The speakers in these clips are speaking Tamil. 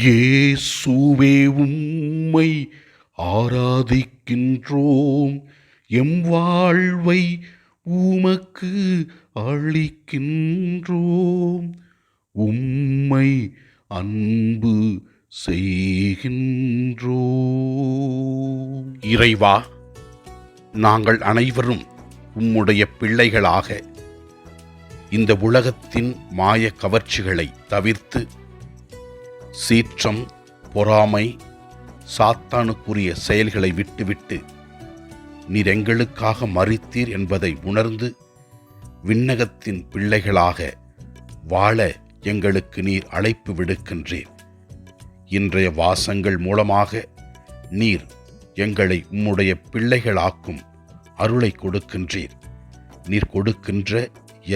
இயேசுவே உம்மை ஆராதிக்கின்றோம், எம் வாழ்வை உமக்கு அளிக்கின்றோம், உம்மை அன்பு செய்கின்றோம். இறைவா, நாங்கள் அனைவரும் உம்முடைய பிள்ளைகளாக இந்த உலகத்தின் மாய கவர்ச்சிகளை தவிர்த்து சீற்றம், பொறாமை, சாத்தானுக்குரிய செயல்களை விட்டுவிட்டு நீர் எங்களுக்காக மரித்தீர் என்பதை உணர்ந்து விண்ணகத்தின் பிள்ளைகளாக வாழ எங்களுக்கு நீர் அழைப்பு விடுக்கின்றீர். இன்றைய வாசங்கள் மூலமாக நீர் எங்களை உம்முடைய பிள்ளைகளாக்கும் அருளை கொடுக்கின்றீர். நீர் கொடுக்கின்ற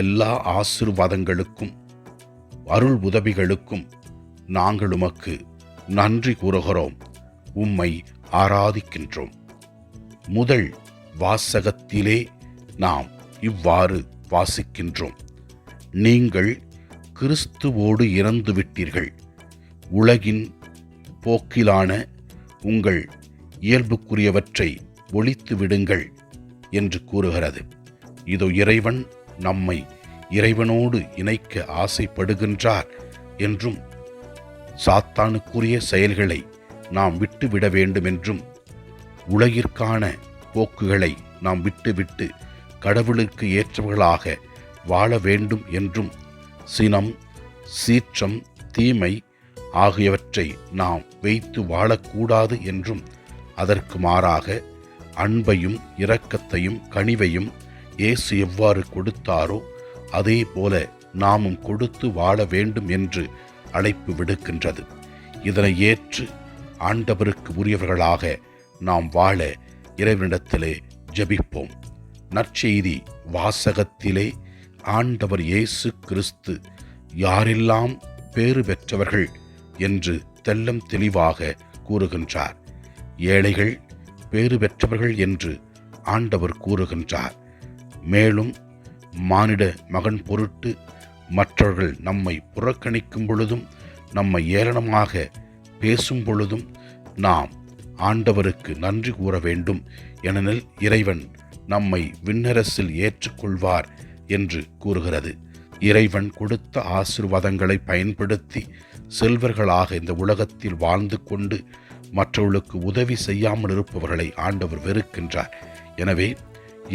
எல்லா ஆசீர்வாதங்களுக்கும் அருள் உதவிகளுக்கும் நாங்கள் உமக்கு நன்றி கூறுகிறோம், உம்மை ஆராதிக்கின்றோம். முதல் வாசகத்திலே நாம் இவ்வாறு வாசிக்கின்றோம்: நீங்கள் கிறிஸ்துவோடு இறந்துவிட்டீர்கள், உலகின் போக்கிலான உங்கள் இயல்புக்குரியவற்றை ஒழித்து விடுங்கள் என்று கூறுகிறது. இதோ இறைவன் நம்மை இறைவனோடு இணைக்க ஆசைப்படுகின்றார் என்றும், சாத்தானுக்குரிய செயல்களை நாம் விட்டுவிட வேண்டும் என்றும், உலகிற்கான போக்குகளை நாம் விட்டுவிட்டு கடவுளுக்கு ஏற்றவர்களாக வாழ வேண்டும் என்றும், சினம், சீற்றம், தீமை ஆகியவற்றை நாம் வைத்து வாழக்கூடாது என்றும், அதற்கு மாறாக அன்பையும் இரக்கத்தையும் கனிவையும் இயேசு எவ்வாறு கொடுத்தாரோ அதே போல நாமும் கொடுத்து வாழ வேண்டும் என்று அழைப்பு விடுக்கின்றது. இதனை ஏற்று ஆண்டவருக்கு உரியவர்களாக நாம் வாழ இறைவனிடத்திலே ஜெபிப்போம். நற்செய்தி வாசகத்திலே ஆண்டவர் இயேசு கிறிஸ்து யாரெல்லாம் பேறு பெற்றவர்கள் என்று தெல்லம் தெளிவாக கூறுகின்றார். ஏழைகள் பேறு பெற்றவர்கள் என்று ஆண்டவர் கூறுகின்றார். மேலும் மானிட மகன் பொருட்டு மற்றவர்கள் நம்மை புறக்கணிக்கும் பொழுதும், நம்மை ஏளனமாக பேசும் பொழுதும் நாம் ஆண்டவருக்கு நன்றி கூற வேண்டும். ஏனெனில் இறைவன் நம்மை விண்ணரசில் ஏற்றுக்கொள்வார் என்று கூறுகிறது. இறைவன் கொடுத்த ஆசீர்வாதங்களை பயன்படுத்தி செல்வர்களாக இந்த உலகத்தில் வாழ்ந்து கொண்டு மற்றவர்களுக்கு உதவி செய்யாமல் இருப்பவர்களை ஆண்டவர் வெறுக்கின்றார். எனவே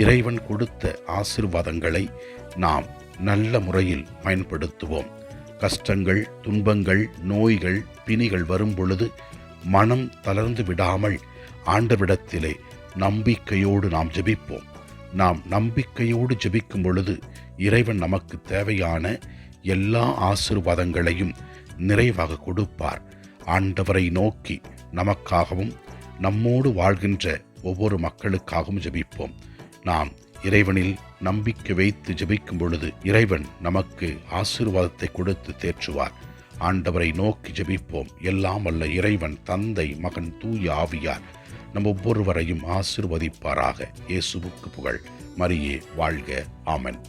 இறைவன் கொடுத்த ஆசீர்வாதங்களை நாம் நல்ல முறையில் பயன்படுத்துவோம். கஷ்டங்கள், துன்பங்கள், நோய்கள், பிணிகள் வரும் பொழுது மனம் தளர்ந்து விடாமல் ஆண்டவரிடத்திலே நம்பிக்கையோடு நாம் ஜெபிப்போம். நாம் நம்பிக்கையோடு ஜெபிக்கும் பொழுது இறைவன் நமக்கு தேவையான எல்லா ஆசீர்வாதங்களையும் நிறைவாக கொடுப்பார். ஆண்டவரை நோக்கி நமக்காகவும் நம்மோடு வாழ்கின்ற ஒவ்வொரு மக்களுக்காகவும் ஜெபிப்போம். நாம் இறைவனில் நம்பிக்கை வைத்து ஜெபிக்கும் பொழுது இறைவன் நமக்கு ஆசீர்வாதத்தை கொடுத்து தேற்றுவார். ஆண்டவரை நோக்கி ஜெபிப்போம். எல்லாம் வல்ல இறைவன் தந்தை, மகன், தூய ஆவியார் நம் ஒவ்வொருவரையும் ஆசீர்வதிப்பாராக. இயேசுவுக்கு புகழ். மரியே வாழ்க. ஆமென்.